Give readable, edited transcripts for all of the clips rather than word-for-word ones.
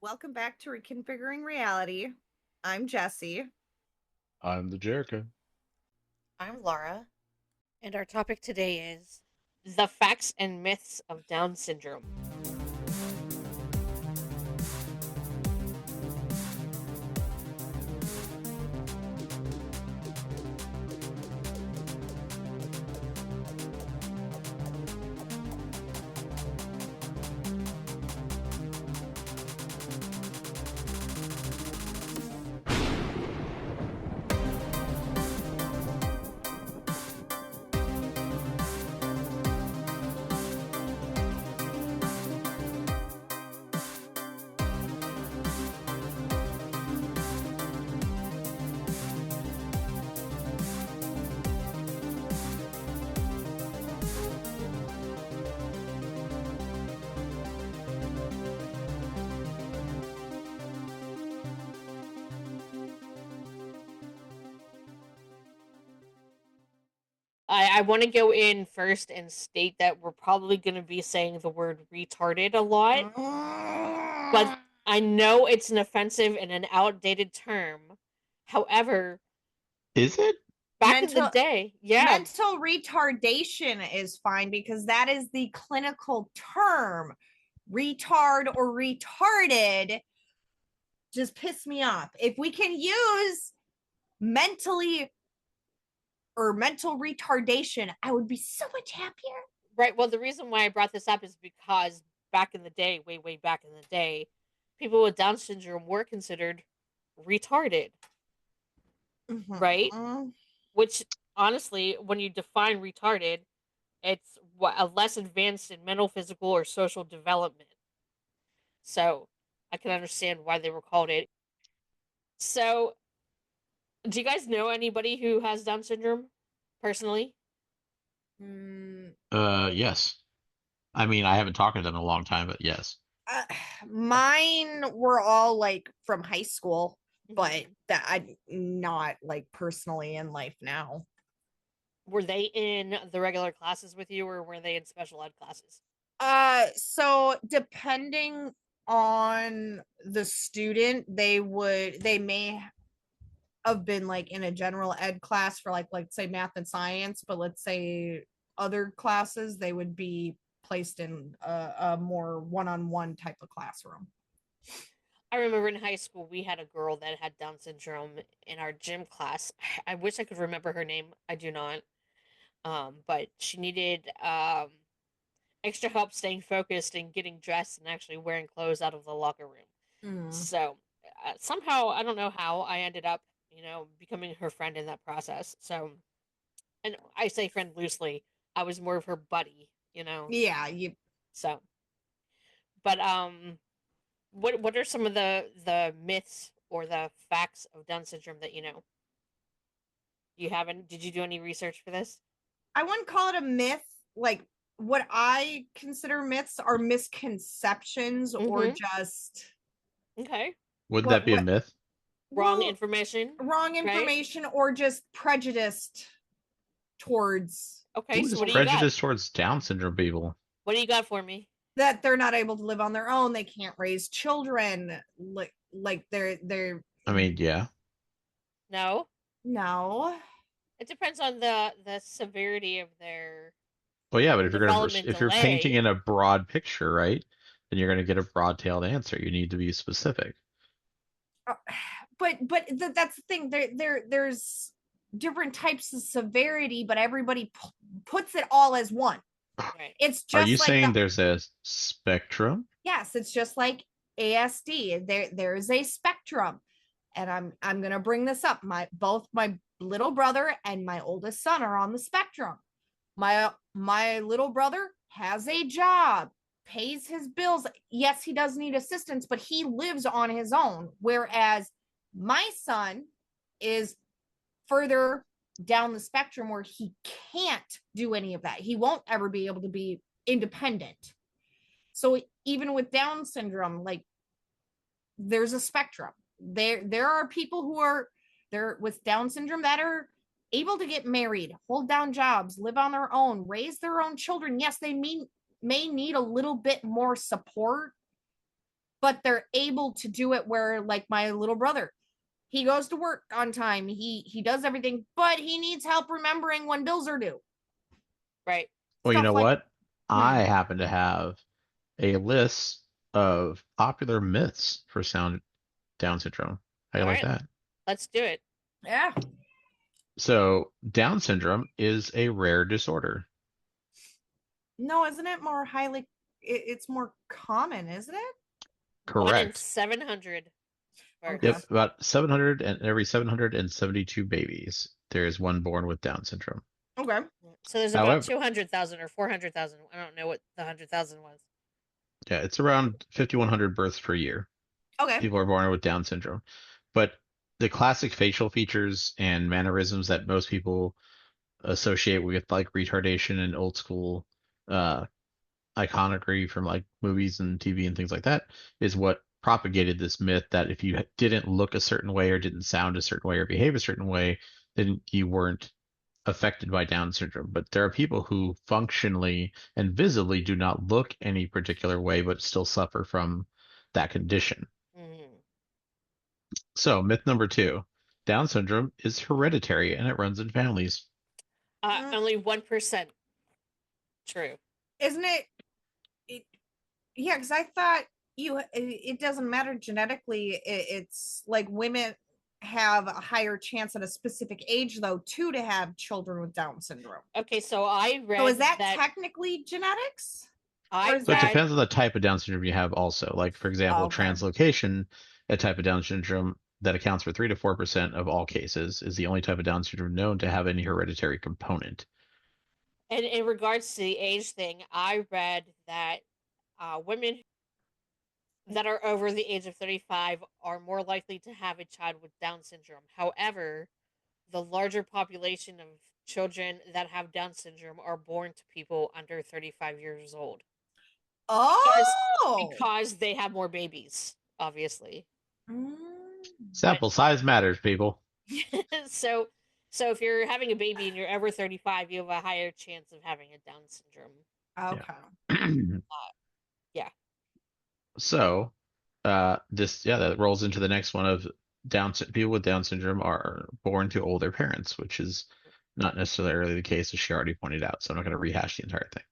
Welcome back to Reconfiguring Reality. I'm Jessie. I'm the Jericho. I'm Laura, and our topic today is the facts and myths of Down syndrome. I want to go in first and state that we're probably going to be saying the word retarded a lot, but I know it's an offensive and an outdated term. However, Is it? back in the day, yeah. Mental retardation is fine because that is the clinical term. Retard or retarded just piss me off. If we can use mentally or mental retardation, I would be so much happier. Right. Well, the reason why I brought this up is because back in the day, way back in the day, people with Down syndrome were considered retarded. Right? Which, honestly, when you define retarded, it's a less advanced in mental, physical, or social development. So I can understand why they were called it. So, do you guys know anybody who has Down syndrome personally? Yes. I mean, I haven't talked to them in a long time, but yes. Mine were all like from high school, but that I'm not like personally in life now. Were they in the regular classes with you, or were they in special ed classes? So depending on the student, they may have been like in a general ed class for like say math and science, but let's say other classes they would be placed in a more one-on-one type of classroom. I remember in high school we had a girl that had Down syndrome in our gym class. I wish I could remember her name. I do not. But she needed extra help staying focused and getting dressed and actually wearing clothes out of the locker room. So somehow, I don't know how, I ended up, becoming her friend in that process. So, and I say friend loosely, I was more of her buddy, Yeah, So, but what are some of the myths or the facts of Down syndrome that you know? You haven't? Did you do any research for this? I wouldn't call it a myth. Like what I consider myths are misconceptions or just Okay. Would that be a myth? Wrong information. Wrong information, right? Or just prejudiced towards. Okay, Who so is what do you got? prejudice towards Down syndrome people? What do you got for me? That they're not able to live on their own. They can't raise children. Like they're. I mean, yeah. No. It depends on the severity of their. Well, yeah, but if you're delay. painting in a broad picture, right, then you're going to get a broad-tailed answer. You need to be specific. But that's the thing. There's different types of severity, but everybody puts it all as one. Right. It's just. Are you saying there's a spectrum? Yes, it's just like ASD. There's a spectrum, and I'm gonna bring this up. Both my little brother and my oldest son are on the spectrum. My little brother has a job, pays his bills. Yes, he does need assistance, but he lives on his own. Whereas my son is further down the spectrum where he can't do any of that. He won't ever be able to be independent. So even with Down syndrome, like there's a spectrum. There are people who are there with Down syndrome that are able to get married, hold down jobs, live on their own, raise their own children. Yes, they may need a little bit more support, but they're able to do it where, like my little brother, he goes to work on time, he does everything, but he needs help remembering when bills are due. Right. Well, you Stuff know like what? I happen to have a list of popular myths for Down syndrome. How you All like right. that? Let's do it. yeah. So, Down syndrome is a rare disorder. No, isn't it more highly it's more common, isn't it? 1 in Correct. 700 births. Okay. Yep, about 700 and every 772 babies, there is one born with Down syndrome. Okay. So there's about However, 200,000 or 400,000. I don't know what the 100,000 was. yeah, it's around 5,100 births per year. Okay. People are born with Down syndrome. But the classic facial features and mannerisms that most people associate with like retardation and old school uh, iconography from like movies and TV and things like that is what propagated this myth that if you didn't look a certain way or didn't sound a certain way or behave a certain way, then you weren't affected by Down syndrome. But there are people who functionally and visibly do not look any particular way but still suffer from that condition. Mm. So, myth number 2, Down syndrome is hereditary and it runs in families. Only 1% true. Isn't it yeah, because I thought it doesn't matter genetically. It's like women have a higher chance at a specific age though too to have children with Down syndrome. Okay, so I read So is that technically genetics? I So it read depends on the type of Down syndrome you have also. Like, for example, Okay. translocation, a type of Down syndrome that accounts for 3 to 4% of all cases, is the only type of Down syndrome known to have any hereditary component. and in regards to the age thing, I read that women that are over the age of 35 are more likely to have a child with Down syndrome. However, the larger population of children that have Down syndrome are born to people under 35 years old. Oh. Because they have more babies, obviously. Mm. Sample size matters, people. so so if you're having a baby and you're over 35, you have a higher chance of having a Down syndrome. Okay. Yeah. So, that rolls into the next one of people with Down syndrome are born to older parents, which is not necessarily the case, as she already pointed out. So I'm not going to rehash the entire thing.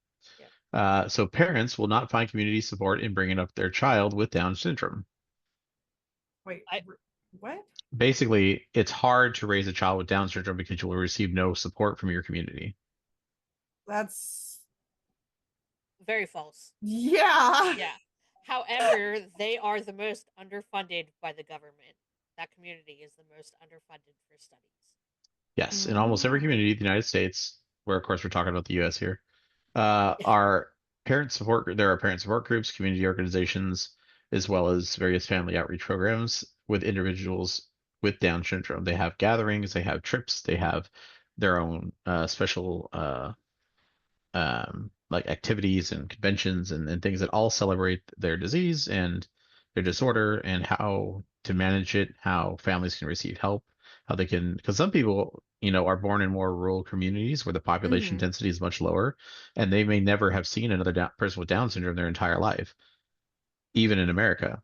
Yeah. So parents will not find community support in bringing up their child with Down syndrome. Wait, what? Basically, it's hard to raise a child with Down syndrome because you will receive no support from your community. That's Very false. yeah. Yeah. However, they are the most underfunded by the government. That community is the most underfunded for studies. Yes, in almost every community in the United States, where of course we're talking about the U.S. here, are there are parent support groups, community organizations, as well as various family outreach programs with individuals with Down syndrome. They have gatherings, they have trips, they have their own special like activities and conventions and things that all celebrate their disease and their disorder and how to manage it, how families can receive help, how they can, because some people, are born in more rural communities where the population density is much lower, and they may never have seen another person with Down syndrome their entire life, even in America.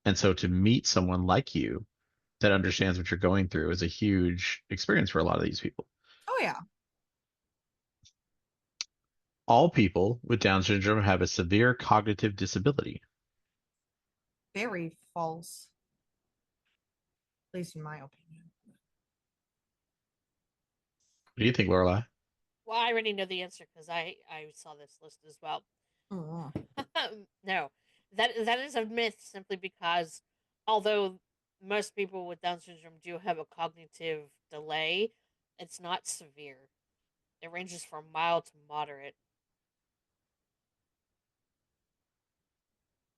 And so to meet someone like you that understands what you're going through is a huge experience for a lot of these people. Oh yeah. All people with Down syndrome have a severe cognitive disability. Very false. At least in my opinion. What do you think, Lorelai? Well, I already know the answer because I saw this list as well. Oh. No, that is a myth simply because although most people with Down syndrome do have a cognitive delay, it's not severe. It ranges from mild to moderate.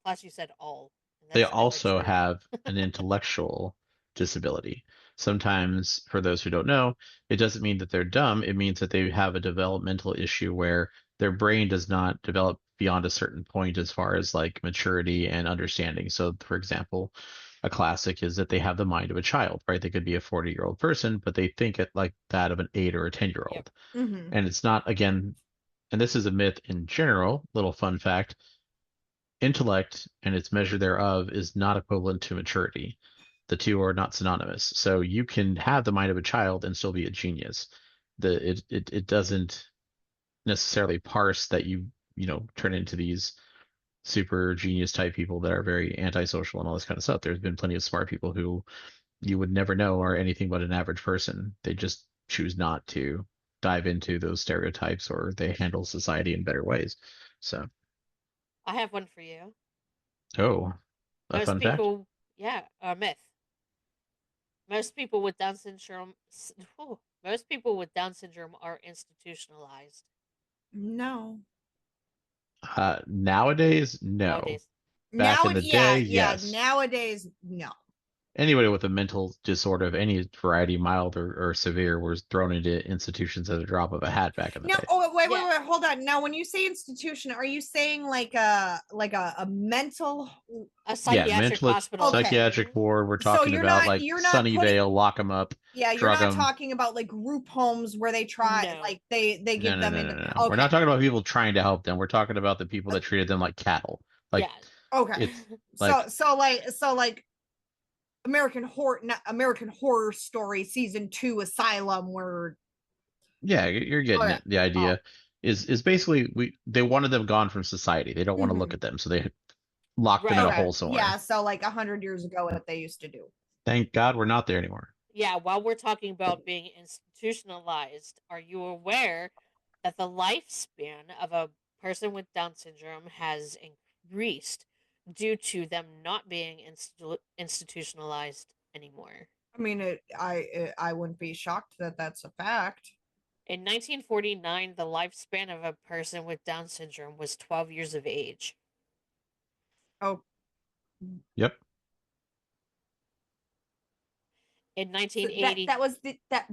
Plus, you said all, and They that's never also true. have an intellectual disability. Sometimes, for those who don't know, it doesn't mean that they're dumb. It means that they have a developmental issue where their brain does not develop beyond a certain point as far as like maturity and understanding. So, for example, a classic is that they have the mind of a child, right? They could be a 40-year-old person, but they think it like that of an 8 or a 10-year-old. Yep. Mm-hmm. And it's not, again, and this is a myth in general, little fun fact, intellect and its measure thereof is not equivalent to maturity. The two are not synonymous. So you can have the mind of a child and still be a genius. It doesn't necessarily parse that you turn into these super genius type people that are very antisocial and all this kind of stuff. There's been plenty of smart people who you would never know are anything but an average person. They just choose not to dive into those stereotypes, or they handle society in better ways. So, I have one for you. oh, a Most fun fact. people, yeah, a myth. Most people with Down syndrome, most people with Down syndrome are institutionalized No. Nowadays, no. nowadays. Back Now, in the yeah, day, yeah. yes. Nowadays, no. Anybody with a mental disorder of any variety, mild or severe, was thrown into institutions at a drop of a hat back in the No. day. Oh, wait, wait, Yeah. wait. Hold on. Now, when you say institution, are you saying like a mental? A Yeah, psychiatric mental hospital. Okay. psychiatric ward. We're So talking about like you're not putting. Sunnyvale, lock them up, Yeah, you're drug not them. talking about like group homes where they try No. like they No, give no, them no, no, into. no, no. We're Okay. not talking about people trying to help them. We're talking about the people that treated them like cattle. Like Yeah. Okay. it's So like like American Horror Story season 2 Asylum where yeah, you're getting okay. it. The Oh. idea is basically they wanted them gone from society. They don't want to look Mhm. at them, so they locked them in Right. a Okay. hole somewhere. Yeah, so like 100 years ago what they used to do. Thank God we're not there anymore. Yeah, while we're talking about being institutionalized, are you aware that the lifespan of a person with Down syndrome has increased due to them not being institutionalized anymore? I mean, I wouldn't be shocked that that's a fact. In 1949, the lifespan of a person with Down syndrome was 12 years of age. Oh, Yep. In so that 1980, that was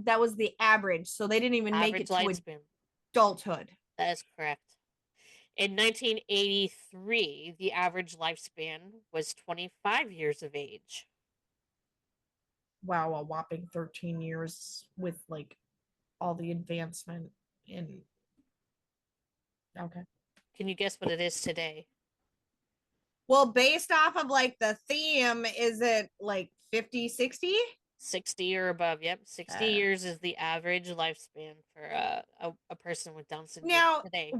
that was the average. So they didn't even make average it to lifespan. adulthood. That is correct. In 1983, the average lifespan was 25 years of age. Wow, a whopping 13 years with like all the advancement in okay. Can you guess what it is today? Well, based off of like the theme, is it like 50, 60? 60 or above. Yep, 60 years is the average lifespan for a person with Down syndrome Now, today.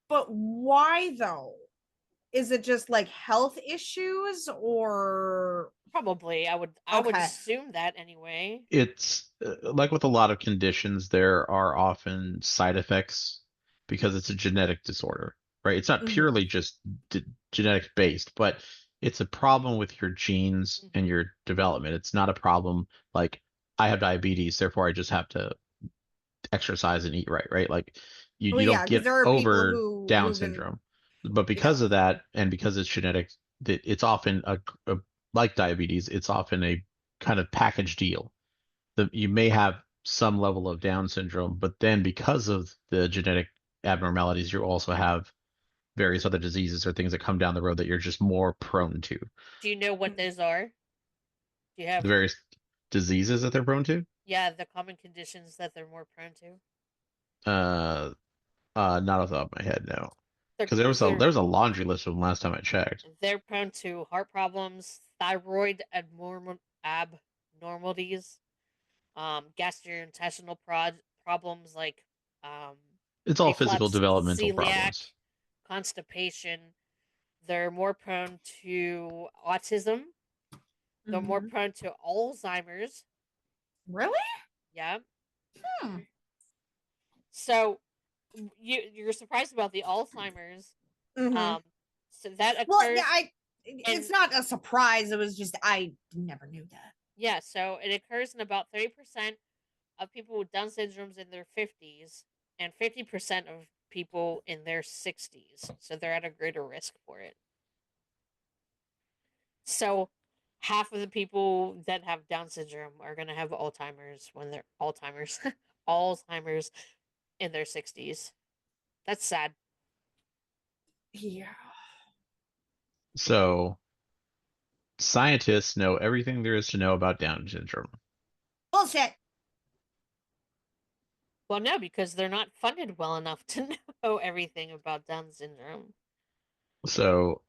but why though? Is it just like health issues or Probably, I would okay? assume that anyway. It's like with a lot of conditions, there are often side effects because it's a genetic disorder, right? It's not Mhm. purely just genetic based, but it's a problem with your genes and Mm-hmm. your development. It's not a problem like I have diabetes, therefore I just have to exercise and eat right, right? Like Well, you don't yeah, because get there are people over who Down live in syndrome. But yeah. because of that, and because it's genetic, it's often a like diabetes, it's often a kind of package deal. You may have some level of Down syndrome, but then because of the genetic abnormalities, you also have various other diseases or things that come down the road that you're just more prone to. Do you know what those are? Do you have, The various diseases that they're prone to. yeah, the common conditions that they're more prone to? Uh, not off the top of my head, no. They're Because they're there was a laundry list of them last time I checked. they're prone to heart problems, thyroid abnormalities, gastrointestinal problems like um, It's all physical reflux, developmental celiac, problems. constipation. They're more prone to autism. They're more Mhm. prone to Alzheimer's. Really? Yeah. Hmm. So you're surprised about the Alzheimer's. Mm-hmm. So that Well, occurs it's in not a surprise. It was just I never knew that. yeah. So it occurs in about 30% of people with Down syndromes in their 50s and 50% of people in their 60s. So they're at a greater risk for it. So half of the people that have Down syndrome are going to have Alzheimer's when they're Alzheimer's in their 60s. That's sad. Yeah. So scientists know everything there is to know about Down syndrome. Bullshit. Well, no, because they're not funded well enough to know everything about Down syndrome. So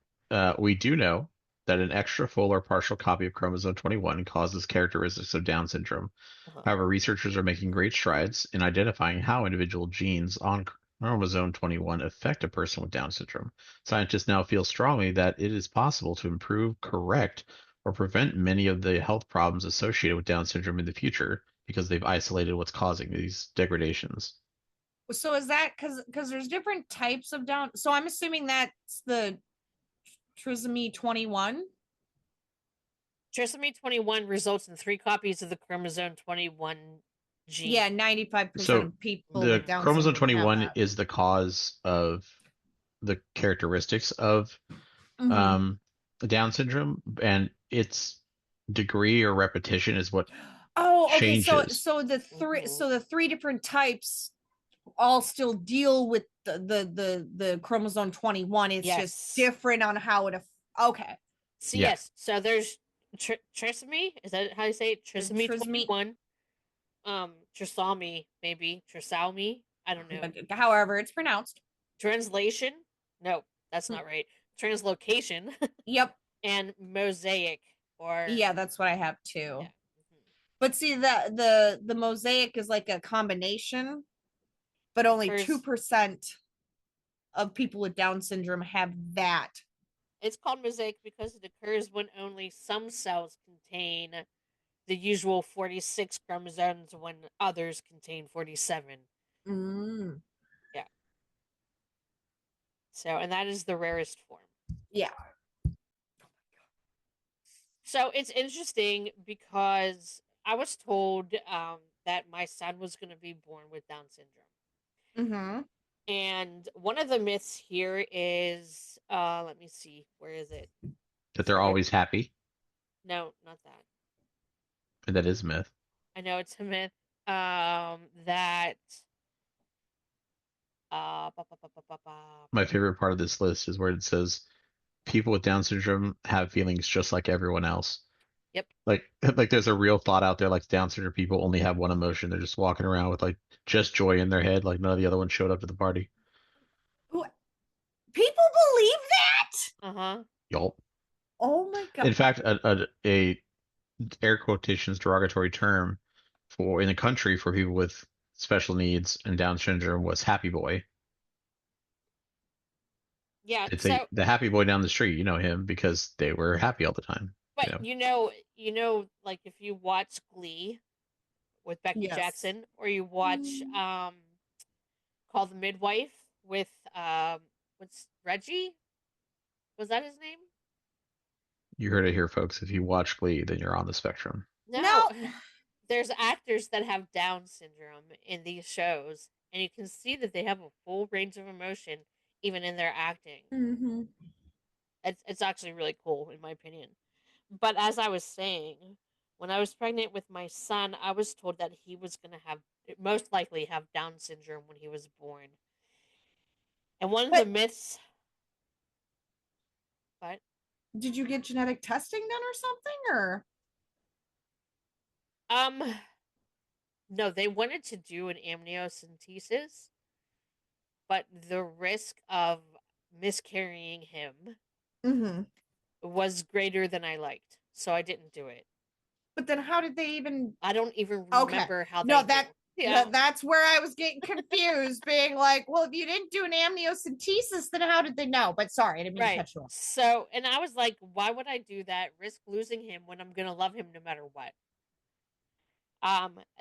we do know that an extra full or partial copy of chromosome 21 causes characteristics of Down syndrome. Uh-huh. However, researchers are making great strides in identifying how individual genes on chromosome 21 affect a person with Down syndrome. Scientists now feel strongly that it is possible to improve, correct, or prevent many of the health problems associated with Down syndrome in the future because they've isolated what's causing these degradations. So is that because there's different types of Down? So I'm assuming that's the trisomy 21. Trisomy 21 results in 3 copies of the chromosome 21 gene. Yeah, 95% So of people the with Down chromosome syndrome have 21 that. is the cause of the characteristics of Mhm. Down syndrome, and its degree or repetition is what Oh, okay. So changes. the three different types all still deal with the chromosome 21. It's just Yes. different on how it okay. So Yeah. yes, so there's trisomy. Is that how you say it? Trisomy Trisomy. 21. Trisomy maybe trisomy. I don't know. However it's pronounced. Translation? No, that's not right. Translocation Yep. and mosaic or Yeah, that's what I have too. yeah. But see, the mosaic is like a combination, but only Occurs- 2% of people with Down syndrome have that. It's called mosaic because it occurs when only some cells contain the usual 46 chromosomes when others contain 47. Mm. Yeah. So, and that is the rarest form. Yeah. So it's interesting because I was told that my son was going to be born with Down syndrome. Mm-hmm. And one of the myths here is, let me see, where is it? That they're always happy. No, not that. And that is a myth. I know it's a myth. That. My favorite part of this list is where it says people with Down syndrome have feelings just like everyone else. Yep. Like there's a real thought out there, like Down syndrome people only have one emotion. They're just walking around with like just joy in their head, like none of the other ones showed up to the party. People believe that? Uh-huh. Yup. Oh my god. In fact, a air quotations derogatory term for in the country for people with special needs and Down syndrome was happy boy. Yeah, It's so the happy boy down the street. You know him because they were happy all the time. but like if you watch Glee with Becky Yes. Jackson or you watch Call the Midwife with what's Reggie? Was that his name? You heard it here, folks. If you watch Glee, then you're on the spectrum. No. There's actors that have Down syndrome in these shows, and you can see that they have a full range of emotion even in their acting. Mm-hmm. It's actually really cool in my opinion. But as I was saying, when I was pregnant with my son, I was told that he was going to have most likely have Down syndrome when he was born. And one of the myths. What? Did you get genetic testing done or something, or? No, they wanted to do an amniocentesis, but the risk of miscarrying him was greater than I liked, so I didn't do it. But then how did they even? I don't even remember how they. No, that's where I was getting confused, being like, well, if you didn't do an amniocentesis, then how did they know? But sorry, I didn't mean to cut you off. So, and I was like, why would I do that? Risk losing him when I'm gonna love him no matter what.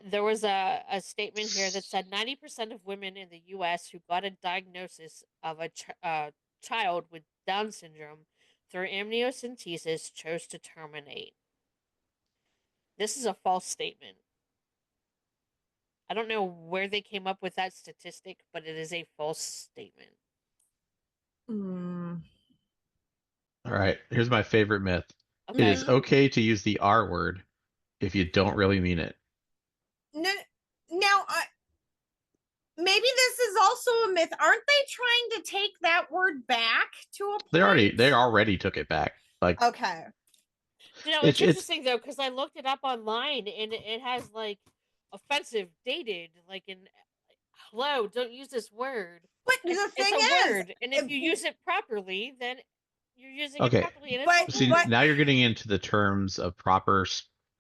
There was a statement here that said 90% of women in the U.S. who got a diagnosis of a child with Down syndrome through amniocentesis chose to terminate. This is a false statement. I don't know where they came up with that statistic, but it is a false statement. All right, here's my favorite myth. Okay. It is okay to use the R word if you don't really mean it. No, now, maybe this is also a myth. Aren't they trying to take that word back to a point? They already took it back. Like okay. You know, it's interesting though because I looked it up online and it has like offensive, dated, like in hello, don't use this word. But the thing it's a is, word, and if you use it properly, then You're using it Okay. properly, and But- it's See, okay. now you're getting into the terms of proper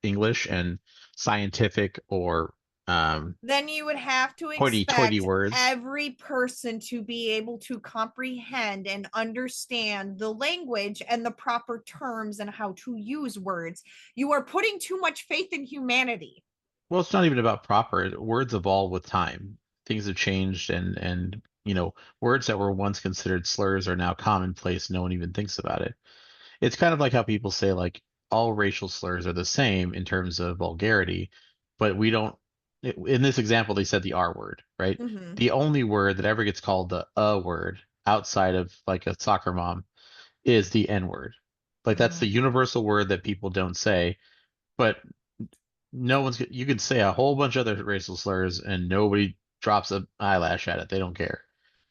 English and scientific or then you would have to hoity-toity expect words. every person to be able to comprehend and understand the language and the proper terms and how to use words. You are putting too much faith in humanity. Well, it's not even about proper. Words evolve with time. Things have changed, and words that were once considered slurs are now commonplace. No one even thinks about it. It's kind of like how people say like all racial slurs are the same in terms of vulgarity, but we don't. In this example, they said the R word, right? Mm-hmm. The only word that ever gets called the word outside of like a soccer mom is the N word. Like that's the universal word that people don't say, but no one's you could say a whole bunch of other racial slurs and nobody drops an eyelash at it. They don't care.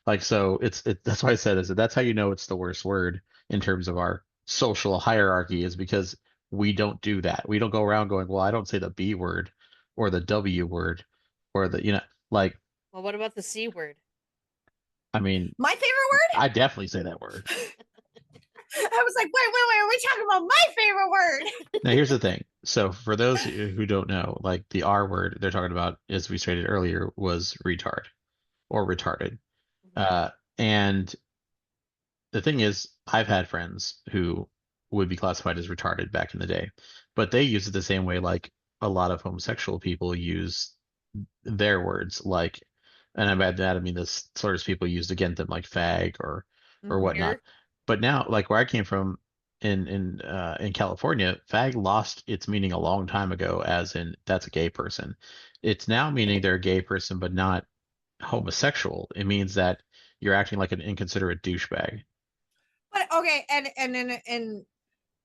Like so that's why I said is that that's how you know it's the worst word in terms of our social hierarchy is because we don't do that. We don't go around going, well, I don't say the B word or the W word or the like Well, what about the C word? I mean My favorite word? I definitely say that word. I was like, wait, are we talking about my favorite word? Now, here's the thing. So, for those who don't know, like the R word they're talking about, as we stated earlier, was retard or retarded. Uh, and the thing is, I've had friends who would be classified as retarded back in the day, but they use it the same way like a lot of homosexual people use their words, like, and by that I mean the slurs people used against them, like fag or whatnot. Here? But now, like where I came from in California, fag lost its meaning a long time ago, as in that's a gay person. It's now meaning they're a gay person, but not homosexual. It means that you're acting like an inconsiderate douchebag. But okay, and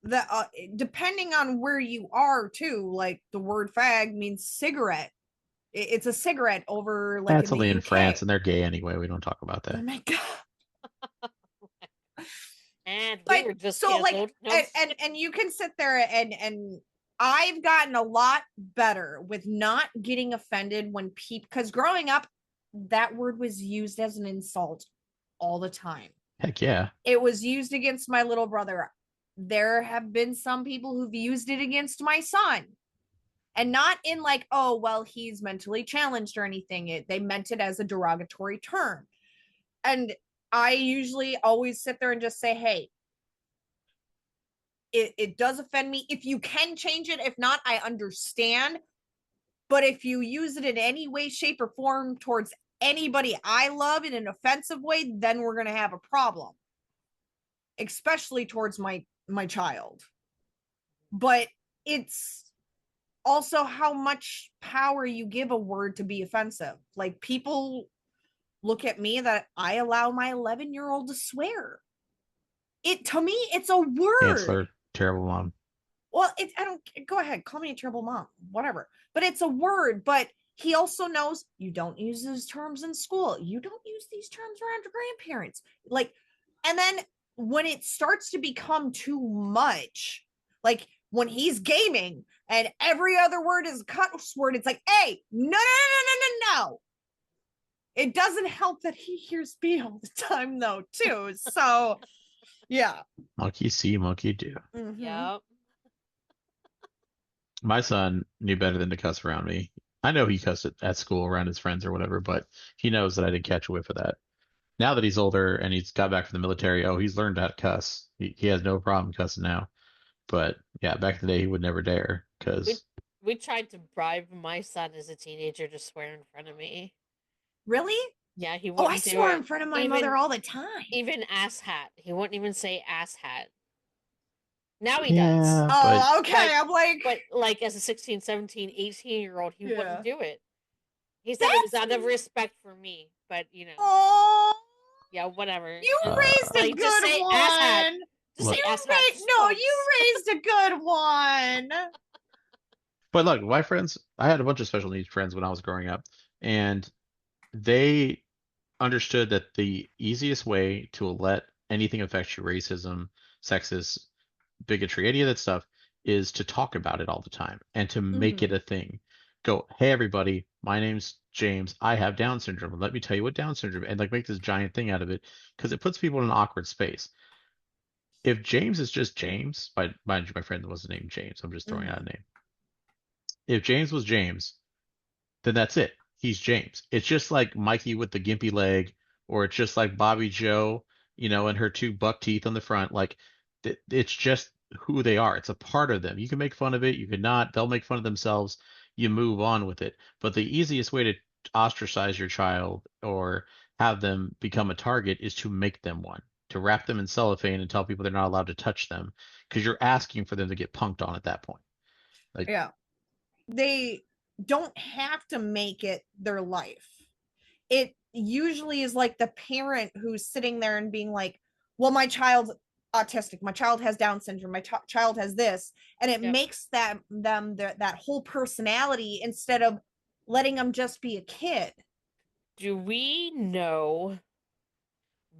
the depending on where you are too, like the word fag means cigarette. It's a cigarette over like That's in the only in UK. France, and they're gay anyway. We don't talk about Oh that. my god. And we But were just so like canceled. No. and you can sit there and I've gotten a lot better with not getting offended when people, because growing up that word was used as an insult all the time. Heck yeah. It was used against my little brother. There have been some people who've used it against my son. And not in like, oh, well, he's mentally challenged or anything. They meant it as a derogatory term. And I usually always sit there and just say, hey, it does offend me. If you can change it, if not, I understand. But if you use it in any way, shape, or form towards anybody I love in an offensive way, then we're going to have a problem, especially towards my child. But it's also how much power you give a word to be offensive. Like people look at me that I allow my 11-year-old to swear. To me, it's a word. Chancellor, terrible mom. Well, I don't, go ahead, call me a terrible mom, whatever. But it's a word. But he also knows you don't use those terms in school. You don't use these terms around your grandparents. Like, and then when it starts to become too much, like when he's gaming and every other word is a cuss word, it's like, hey, no. It doesn't help that he hears me all the time, though, too. So, yeah. Monkey see, monkey do. Mm-hmm. Yep. My son knew better than to cuss around me. I know he cussed at school around his friends or whatever, but he knows that I didn't catch a whiff of that. Now that he's older and he's got back from the military, oh, he's learned how to cuss. He has no problem cussing now. But yeah, back in the day, he would never dare because We tried to bribe my son as a teenager to swear in front of me. Really? Yeah, he Oh, wouldn't I do swore it. in front of my Even- mother all the time. Even ass hat. He wouldn't even say ass hat. Now he Yeah, does. Oh, okay. but- I'm like, But like as a 16, 17, 18-year-old, he Yeah. wouldn't do it. He said it was That's- out of respect for me, but oh, yeah, whatever. you Uh, raised a like, just good say one. ass hat. Just Look. say ass hat. No, folks. you raised a good one. But look, my friends, I had a bunch of special needs friends when I was growing up, and they understood that the easiest way to let anything affect you, racism, sexist, bigotry, any of that stuff, is to talk about it all the time and to make it a thing. Go, hey everybody, my name's James. I have Down syndrome. And let me tell you what Down syndrome, and like make this giant thing out of it because it puts people in an awkward space. if James is just James, mind you, my friend wasn't named James. I'm just throwing out a name. If James was James, then that's it. He's James. It's just like Mikey with the gimpy leg, or it's just like Bobby Joe, and her two buck teeth on the front. Like, it's just who they are. It's a part of them. You can make fun of it. You can not. They'll make fun of themselves. You move on with it. But the easiest way to ostracize your child or have them become a target is to make them one, to wrap them in cellophane and tell people they're not allowed to touch them because you're asking for them to get punked on at that point. Like, yeah. They don't have to make it their life. It usually is like the parent who's sitting there and being like, well, my child's autistic, my child has Down syndrome, my child has this, and it makes that whole personality instead of letting them just be a kid. Do we know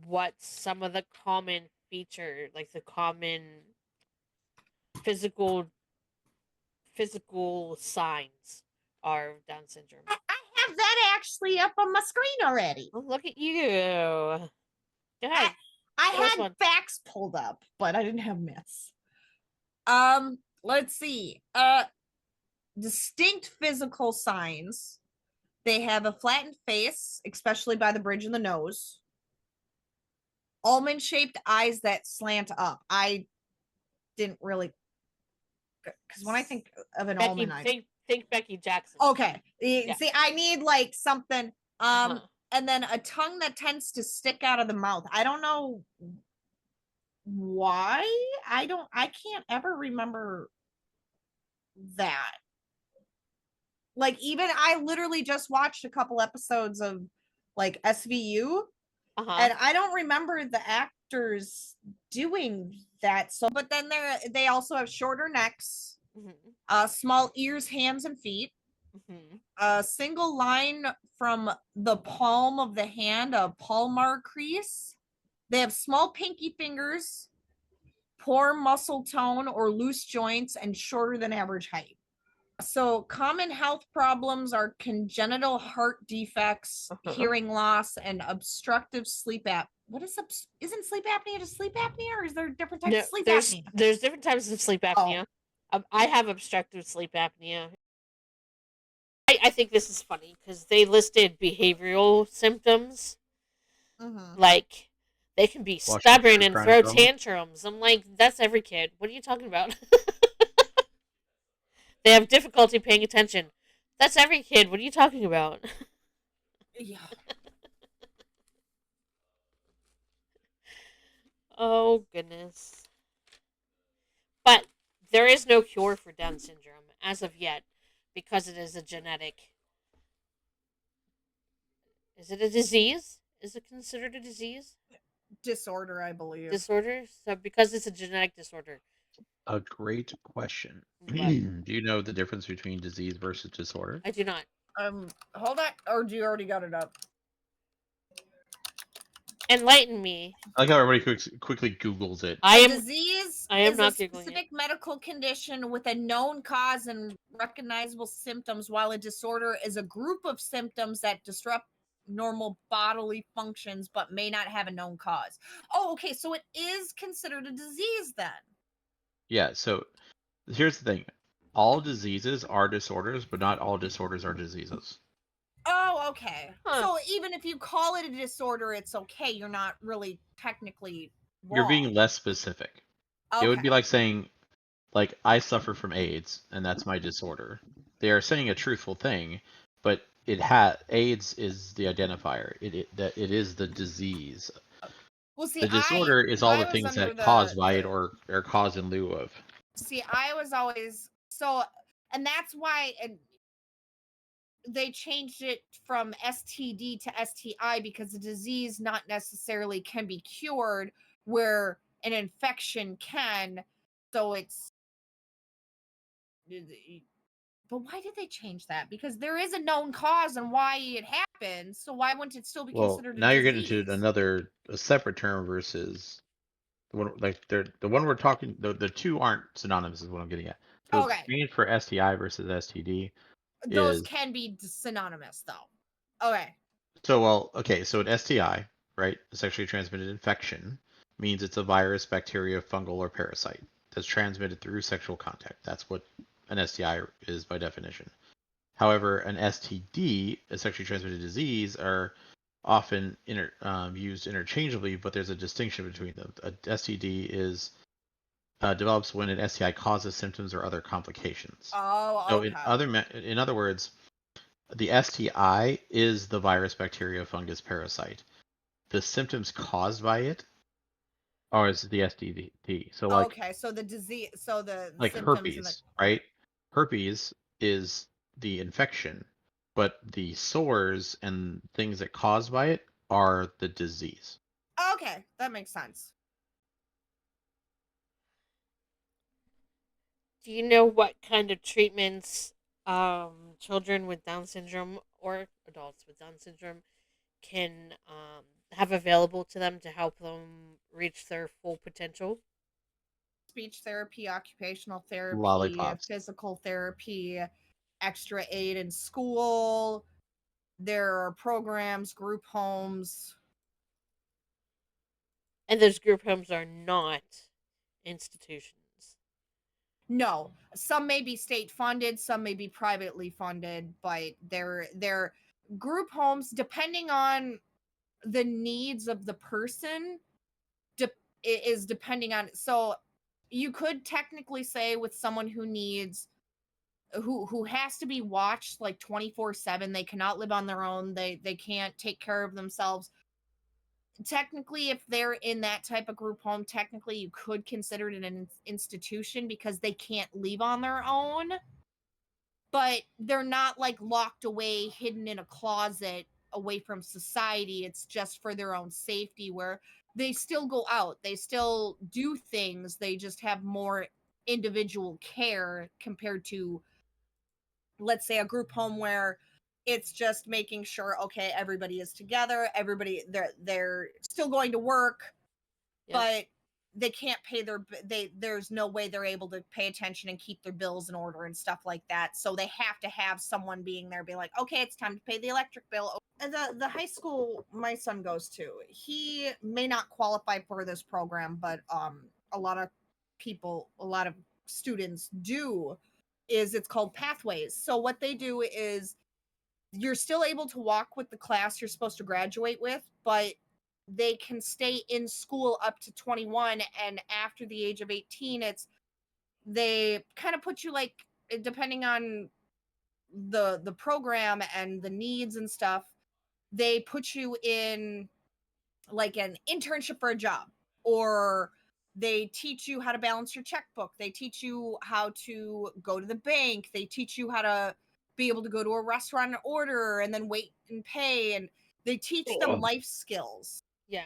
what some of the common feature, like the common physical signs are of Down syndrome? I have that actually up on my screen already. Oh, look at you. Go ahead. I had facts pulled up, but I didn't have myths. Let's see. Distinct physical signs. They have a flattened face, especially by the bridge of the nose. Almond-shaped eyes that slant up. I didn't really, because when I think of an almond eye, think Becky Jackson. Okay, see, I need like something. And then a tongue that tends to stick out of the mouth. I don't know why. I can't ever remember that. Like, even I literally just watched a couple episodes of like SVU, and I don't remember the actors doing that. So, but then they also have shorter necks, small ears, hands, and feet. A single line from the palm of the hand, a palmar crease. They have small pinky fingers, poor muscle tone or loose joints, and shorter than average height. So common health problems are congenital heart defects, hearing loss, and obstructive sleep apnea. What is isn't sleep apnea just sleep apnea, or is there different types of sleep apnea? There's different types of sleep apnea. I have obstructive sleep apnea. I think this is funny because they listed behavioral symptoms. Like, they can be stubborn and throw tantrums. I'm like, that's every kid. What are you talking about? They have difficulty paying attention. That's every kid. What are you talking about? Yeah. Oh, goodness. But there is no cure for Down syndrome as of yet because it is a genetic. Is it a disease? Is it considered a disease? Disorder, I believe. Disorder? So because it's a genetic disorder. A great question. Do you know the difference between disease versus disorder? I do not. Hold on. Or do you already got it up? Enlighten me. I like how everybody quickly Googles it. Disease is a specific medical condition with a known cause and recognizable symptoms, while a disorder is a group of symptoms that disrupt normal bodily functions but may not have a known cause. Oh, okay. So it is considered a disease then. Yeah, so here's the thing. All diseases are disorders, but not all disorders are diseases. Oh, okay. So even if you call it a disorder, it's okay. You're not really technically wrong. You're being less specific. Okay. It would be like saying, like, I suffer from AIDS, and that's my disorder. They are saying a truthful thing, but AIDS is the identifier. It is the disease. Well, see, the disorder is all the things that cause by it or cause in lieu of. See, I was always and that's why they changed it from STD to STI, because a disease not necessarily can be cured where an infection can. So it's, but why did they change that? Because there is a known cause and why it happened. So why wouldn't it still be considered a now disease? You're getting into a separate term versus the one, like the one we're talking. The two aren't synonymous, is what I'm getting at. So okay. The change for STI versus STD. Those can be synonymous, though. Okay. So, so an STI, right? A sexually transmitted infection, means it's a virus, bacteria, fungal, or parasite that's transmitted through sexual contact. That's what an STI is by definition. However, an STD, a sexually transmitted disease, are often used interchangeably, but there's a distinction between them. A STD is develops when an STI causes symptoms or other complications. Oh, So okay. in other words, the STI is the virus, bacteria, fungus, parasite. The symptoms caused by it are is the STD. So Okay, so the disease, so the like symptoms and the herpes, right? Herpes is the infection, but the sores and things that caused by it are the disease. okay, that makes sense. Do you know what kind of treatments children with Down syndrome or adults with Down syndrome can have available to them to help them reach their full potential? Speech therapy, occupational therapy, Lollipops. physical therapy, extra aid in school. There are programs, group homes. And those group homes are not institutions. No, some may be state funded, some may be privately funded, but they're group homes depending on the needs of the person. Is depending on, so you could technically say with someone who needs, who has to be watched like 24/7, they cannot live on their own, they can't take care of themselves. Technically, if they're in that type of group home, technically you could consider it an institution because they can't leave on their own, but they're not like locked away, hidden in a closet away from society. It's just for their own safety, where they still go out, they still do things, they just have more individual care compared to, let's say, a group home where it's just making sure, okay, everybody is together, everybody, they're still going to work, Yep. but they can't pay there's no way they're able to pay attention and keep their bills in order and stuff like that, so they have to have someone being there, be like, okay, it's time to pay the electric bill. And the high school my son goes to, he may not qualify for this program, but a lot of people, a lot of students do, is it's called pathways. So what they do is you're still able to walk with the class you're supposed to graduate with, but they can stay in school up to 21, and after the age of 18, it's, they kind of put you like, depending on the program and the needs and stuff, they put you in like an internship for a job, or they teach you how to balance your checkbook, they teach you how to go to the bank, they teach you how to be able to go to a restaurant and order and then wait and pay, and they teach them life skills Yeah.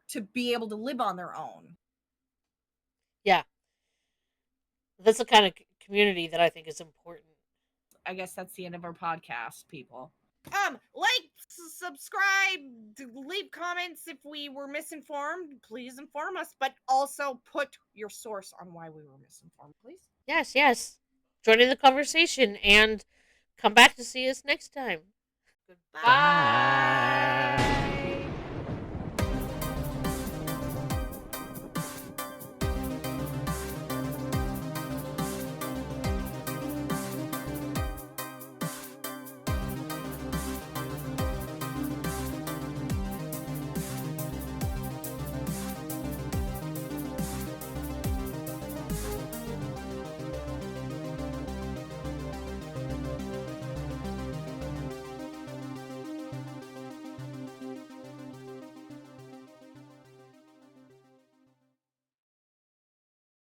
to be able to live on their own. Yeah. That's the kind of community that I think is important. I guess that's the end of our podcast, people. Like, subscribe, leave comments. If we were misinformed, please inform us, but also put your source on why we were misinformed, please. Yes, yes. Join in the conversation and come back to see us next time. Goodbye. Bye.